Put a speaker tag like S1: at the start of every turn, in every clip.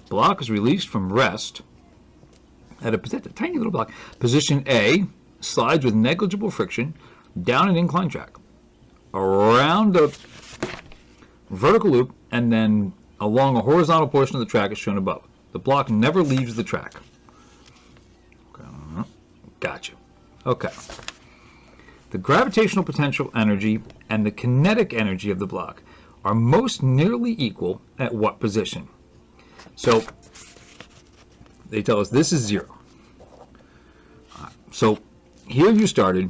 S1: Block is released from rest at a tiny little block. Position A slides with negligible friction down an inclined track, around a vertical loop, and then along a horizontal portion of the track as shown above. The block never leaves the track. Gotcha. Okay. The gravitational potential energy and the kinetic energy of the block are most nearly equal at what position? So they tell us this is 0. So here you started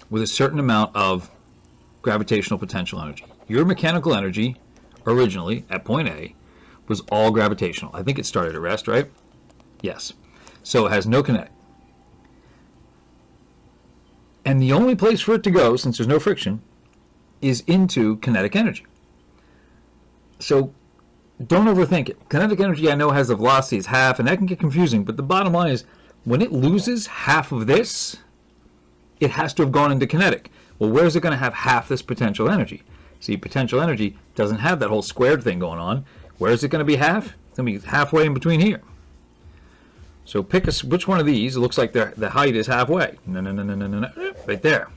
S1: with a certain amount of gravitational potential energy. Your mechanical energy originally at point A was all gravitational. I think it started at rest, right? Yes. So it has no kinetic. And the only place for it to go, since there's no friction, is into kinetic energy. So don't overthink it. Kinetic energy, I know, has the velocity is half, and that can get confusing, but the bottom line is when it loses half of this, it has to have gone into kinetic. Well, where's it going to have half this potential energy? See, potential energy doesn't have that whole squared thing going on. Where is it going to be half? It's going to be halfway in between here. So pick which one of these. It looks like the height is halfway. No, right there.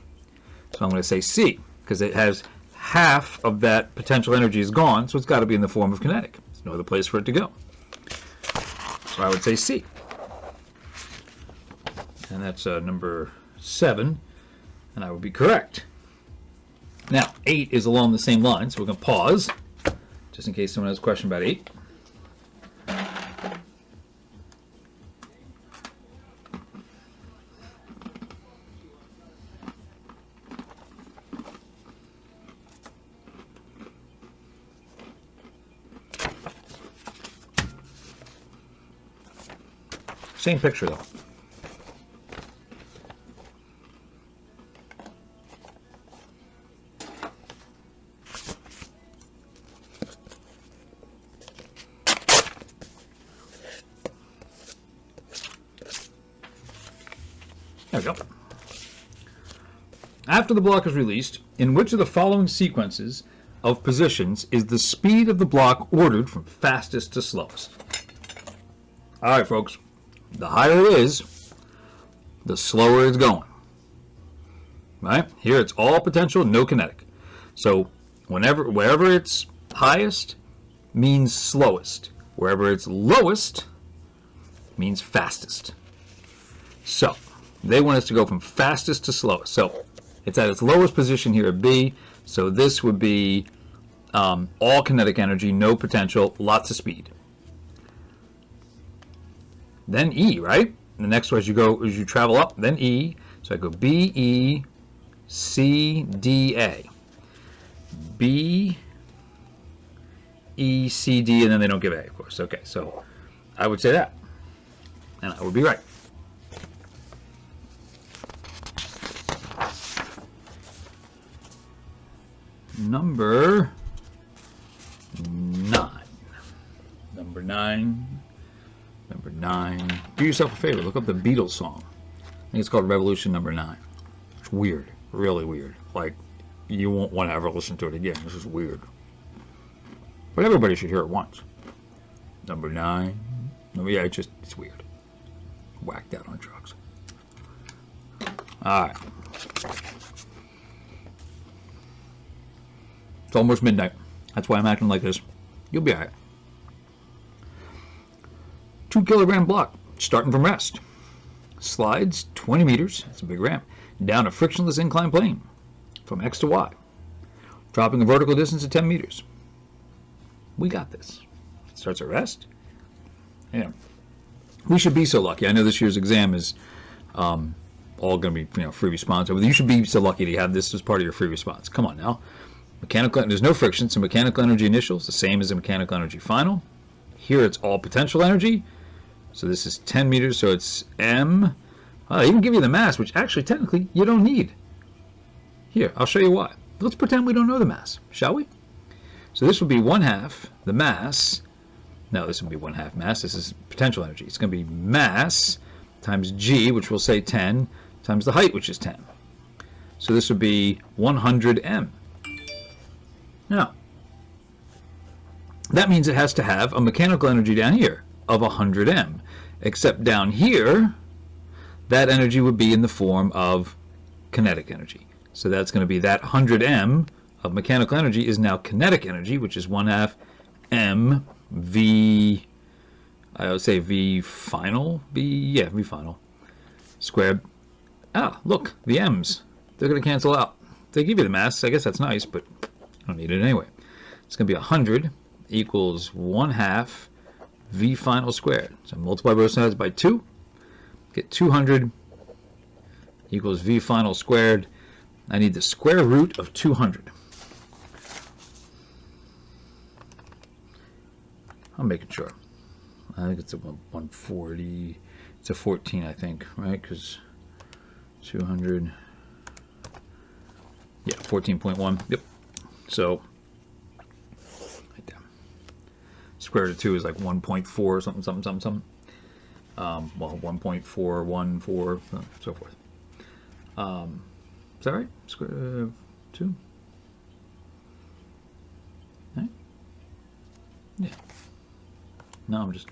S1: So I'm going to say C, because it has half of that potential energy is gone, so it's got to be in the form of kinetic. There's no other place for it to go. So I would say C. And that's number 7, and I would be correct. Now, 8 is along the same line, so we're going to pause, just in case someone has a question about 8. Same picture, though. There we go. After the block is released, in which of the following sequences of positions is the speed of the block ordered from fastest to slowest? All right, folks. The higher it is, the slower it's going. Right? Here it's all potential, no kinetic. So wherever it's highest means slowest. Wherever it's lowest means fastest. So they want us to go from fastest to slowest. So it's at its lowest position here at B. So this would be all kinetic energy, no potential, lots of speed. Then E, right? And the next one as you travel up, then E. So I go B, E, C, D, A. B, E, C, D, and then they don't give A, of course. Okay, so I would say that. And I would be right. Number 9. Number 9. Number 9. Do yourself a favor. Look up the Beatles song. I think it's called Revolution Number 9. It's weird. Really weird. Like, you won't want to ever listen to it again. This is weird. But everybody should hear it once. Number 9. Yeah, it's weird. Whacked out on drugs. Alright. It's almost midnight. That's why I'm acting like this. You'll be alright. 2 kilogram block, starting from rest. Slides 20 meters, that's a big ramp, down a frictionless inclined plane from X to Y, dropping a vertical distance of 10 meters. We got this. It starts at rest. Yeah. We should be so lucky. I know this year's exam is all going to be free response. You should be so lucky to have this as part of your free response. Come on now. There's no friction, so mechanical energy initial is the same as the mechanical energy final. Here it's all potential energy. So this is 10 meters, so it's M. They even give you the mass, which actually technically you don't need. Here, I'll show you why. Let's pretend we don't know the mass, shall we? So this would be 1/2 the mass. No, this would be 1/2 mass. This is potential energy. It's going to be mass times G, which we'll say 10, times the height, which is 10. So this would be 100 M. Now, that means it has to have a mechanical energy down here of 100 M. Except down here, that energy would be in the form of kinetic energy. So that's going to be that 100 M of mechanical energy is now kinetic energy, which is 1/2 M V, I would say V final, V final squared. Ah, look, the M's, they're going to cancel out. They give you the mass, I guess that's nice, but I don't need it anyway. It's going to be 100 equals 1/2 V final squared. So multiply both sides by 2, get 200 equals V final squared. I need the square root of 200. I'm making sure. I think it's a 140. It's a 14, I think, right? Because 200. Yeah, 14.1. Yep. So, right there. Square root of 2 is like 1.4 something. Well, 1.414, so forth. Is that right? Square root of 2? Right? Yeah. No, I'm just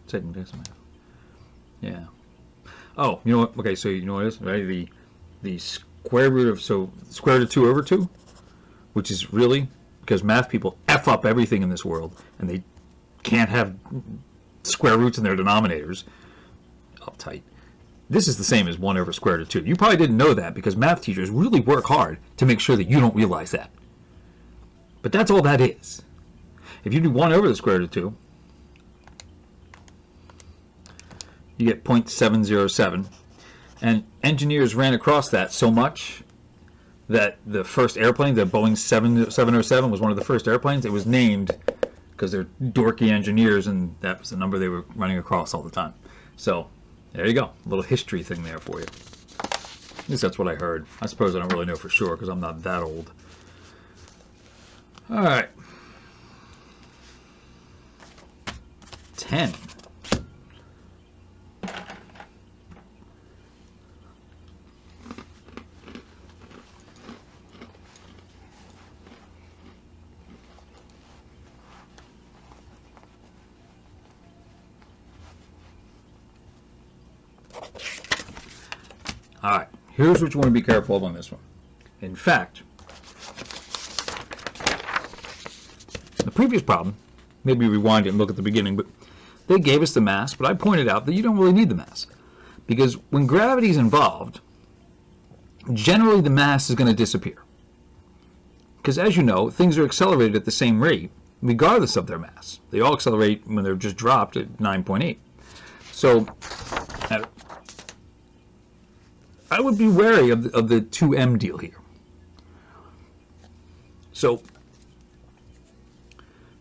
S1: taking this. Yeah. Oh, you know what? Okay, so you know what it is, right? The square root of, so square root of 2 over 2, which is really, because math people F up everything in this world, and they can't have square roots in their denominators. Uptight. This is the same as 1 over square root of 2. You probably didn't know that because math teachers really work hard to make sure that you don't realize that. But that's all that is. If you do 1 over the square root of 2, you get 0.707. And engineers ran across that so much that the first airplane, the Boeing 707, was one of the first airplanes. It was named because they're dorky engineers, and that was the number they were running across all the time. So there you go, a little history thing there for you. At least that's what I heard. I suppose I don't really know for sure because I'm not that old. All right. 10. All right, here's what you want to be careful of on this one. In fact, the previous problem, maybe rewind it and look at the beginning, but they gave us the mass, but I pointed out that you don't really need the mass. Because when gravity is involved, generally the mass is going to disappear. Because as you know, things are accelerated at the same rate, regardless of their mass. They all accelerate when they're just dropped at 9.8. So I would be wary of the 2m deal here. So,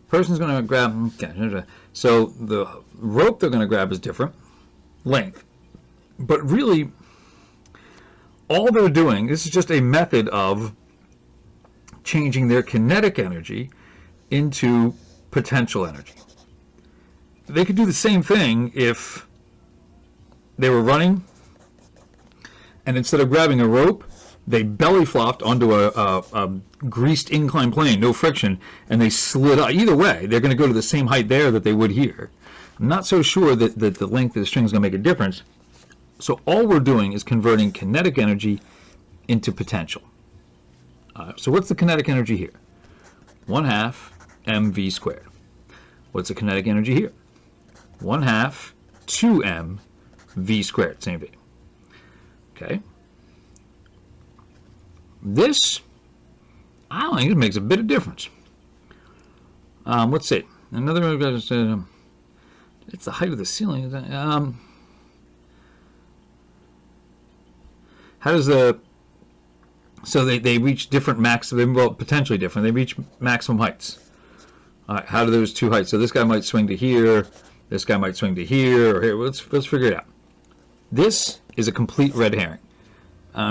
S1: person's going to grab, okay, so the rope they're going to grab is different, length. But really, all they're doing, this is just a method of changing their kinetic energy into potential energy. They could do the same thing if they were running, and instead of grabbing a rope, they belly flopped onto a greased inclined plane, no friction, and they slid out. Either way, they're going to go to the same height there that they would here. I'm not so sure that the length of the string is going to make a difference. So all we're doing is converting kinetic energy into potential. So what's the kinetic energy here? 1/2 mv squared. What's the kinetic energy here? 1/2 2m v squared, same thing. Okay. This, I don't think it makes a bit of difference. Let's see. Another, it's the height of the ceiling. How does the, so they reach different max, well, potentially different. They reach maximum heights. All right, how do those two heights? So this guy might swing to here, this guy might swing to here, or here. Let's figure it out. This is a complete red herring.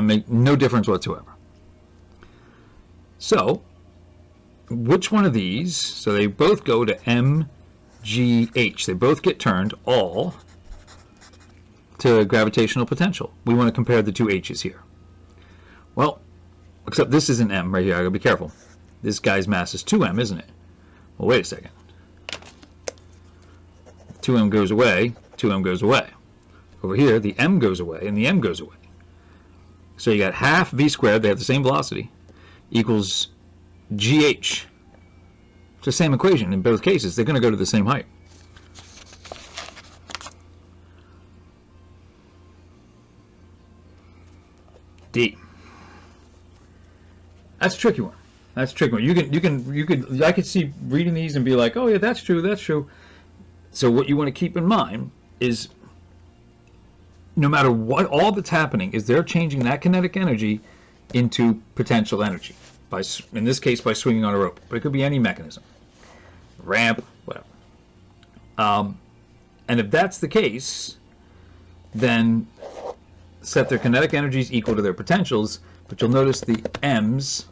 S1: Make no difference whatsoever. So, which one of these, so they both go to mgh. They both get turned all to gravitational potential. We want to compare the two h's here. Well, except this is an m right here. I gotta be careful. This guy's mass is 2m, isn't it? Well, wait a second. 2m goes away, 2m goes away. Over here, the m goes away, and the m goes away. So you got half v squared, they have the same velocity, equals gh. It's the same equation in both cases. They're going to go to the same height. D. That's a tricky one. That's a tricky one. I could see reading these and be like, oh yeah, that's true, that's true. So what you want to keep in mind is, no matter what, all that's happening is they're changing that kinetic energy into potential energy. By, in this case, by swinging on a rope. But it could be any mechanism. Ramp, whatever. And if that's the case, then set their kinetic energies equal to their potentials, but you'll notice the m's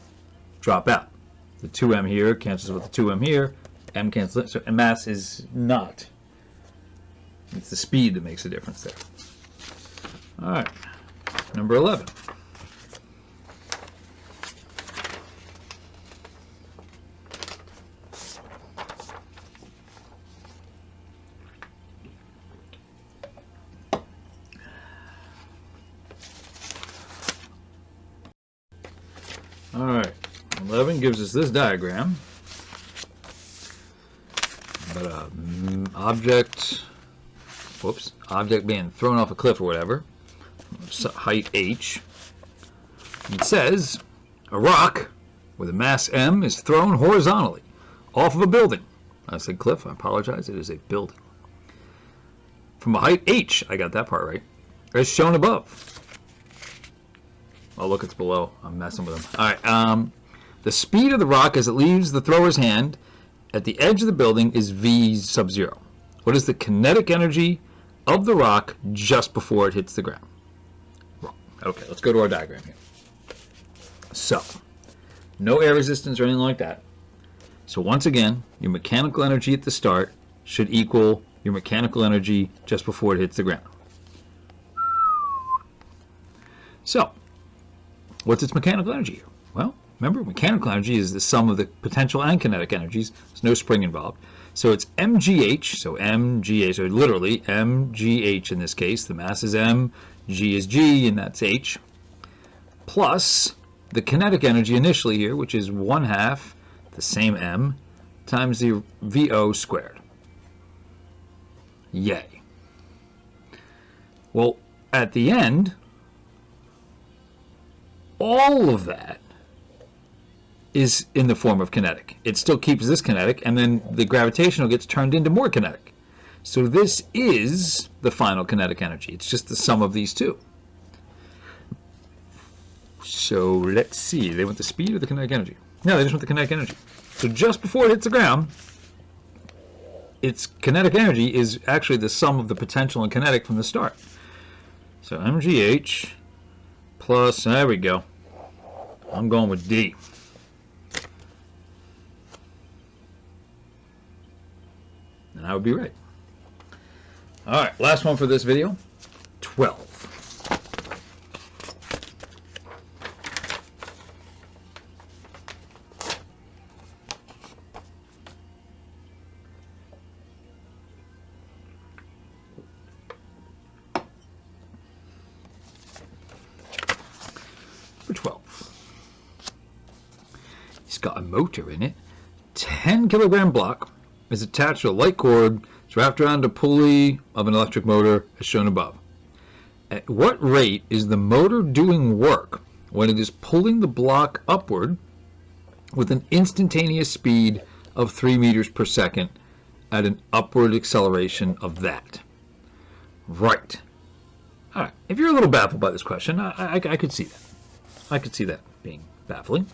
S1: drop out. The 2m here cancels with the 2m here, m cancels, so mass is not. It's the speed that makes a difference there. All right, number 11. All right, 11 gives us this diagram. But object being thrown off a cliff or whatever, height h. It says a rock with a mass m is thrown horizontally off of a building. I said cliff, I apologize, it is a building. From a height h, I got that part right, as shown above. Oh, look, it's below. I'm messing with them. All right. The speed of the rock as it leaves the thrower's hand at the edge of the building is v sub 0. What is the kinetic energy of the rock just before it hits the ground? Wrong. Okay, let's go to our diagram here. So, no air resistance or anything like that. So once again, your mechanical energy at the start should equal your mechanical energy just before it hits the ground. So, what's its mechanical energy here? Well, remember, mechanical energy is the sum of the potential and kinetic energies. There's no spring involved. So it's mgh, so mgh, so literally mgh in this case. The mass is m, g is g, and that's h. Plus the kinetic energy initially here, which is 1/2 the same m times the VO squared. Yay. Well, at the end, all of that is in the form of kinetic. It still keeps this kinetic, and then the gravitational gets turned into more kinetic. So this is the final kinetic energy. It's just the sum of these two. So let's see. They want the speed or the kinetic energy? No, they just want the kinetic energy. So just before it hits the ground, its kinetic energy is actually the sum of the potential and kinetic from the start. So mgh plus, there we go. I'm going with D. And I would be right. All right, last one for this video, 12. For 12. It's got a motor in it. 10-kilogram block is attached to a light cord. It's wrapped around a pulley of an electric motor as shown above. At what rate is the motor doing work when it is pulling the block upward with an instantaneous speed of 3 meters per second at an upward acceleration of that? Right. All right. If you're a little baffled by this question, I could see that. I could see that being baffling.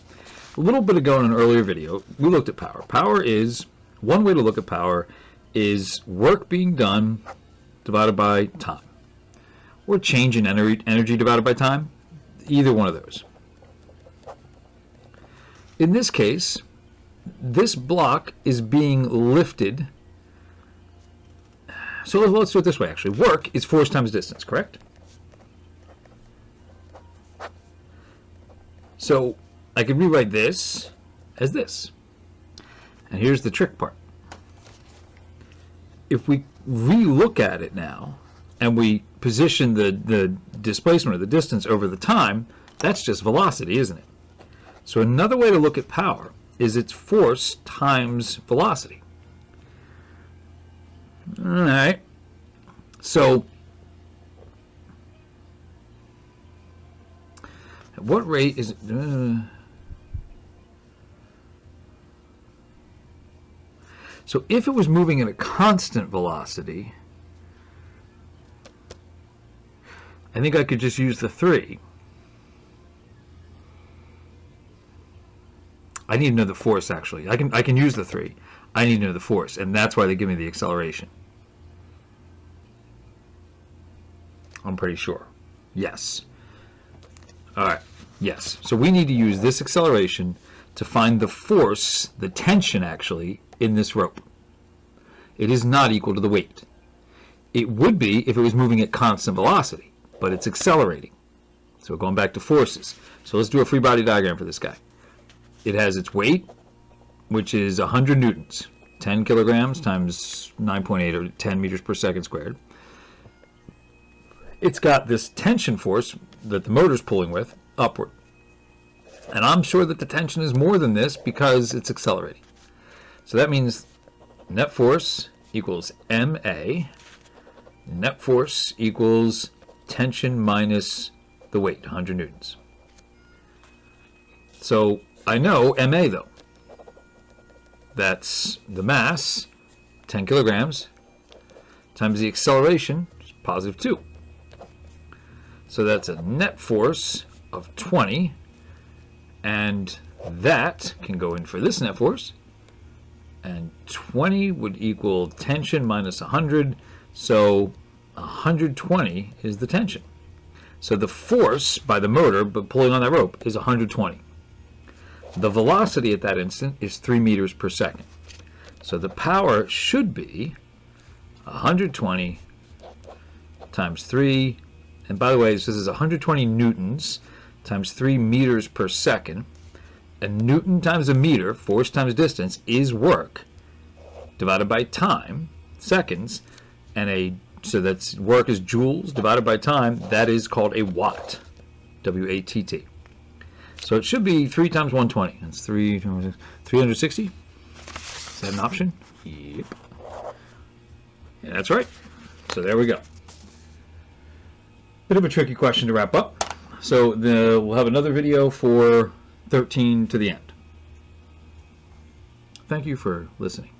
S1: A little bit ago in an earlier video, we looked at power. Power is, one way to look at power is work being done divided by time. Or change in energy divided by time. Either one of those. In this case, this block is being lifted. So let's do it this way, actually. Work is force times distance, correct? So I could rewrite this as this. And here's the trick part. if we re-look at it now and we position the displacement or the distance over the time, that's just velocity, isn't it? So another way to look at power is its force times velocity. All right. So at what rate is it? So if it was moving at a constant velocity, I think I could just use the 3. I need to know the force, actually. I can use the 3. I need to know the force, and that's why they give me the acceleration. I'm pretty sure. Yes. All right. Yes. So we need to use this acceleration to find the force, the tension, actually, in this rope. It is not equal to the weight. It would be if it was moving at constant velocity, but it's accelerating. So going back to forces. So let's do a free body diagram for this guy. It has its weight, which is 100 newtons, 10 kilograms times 9.8 or 10 meters per second squared. It's got this tension force that the motor's pulling with upward. And I'm sure that the tension is more than this because it's accelerating. So that means net force equals MA. Net force equals tension minus the weight, 100 newtons. So I know MA, though. That's the mass, 10 kilograms, times the acceleration, which is positive 2. So that's a net force of 20, and that can go in for this net force, and 20 would equal tension minus 100, so 120 is the tension. So the force by the motor, but pulling on that rope, is 120. The velocity at that instant is 3 meters per second. So the power should be 120 times 3, and by the way, this is 120 newtons times 3 meters per second. A newton times a meter, force times distance, is work, divided by time, seconds, and so that's work is joules divided by time. That is called a watt, W-A-T-T. So it should be 3 times 120. That's 360. Is that an option? Yep. Yeah, that's right. So there we go. Bit of a tricky question to wrap up. So we'll have another video for 13 to the end. Thank you for listening.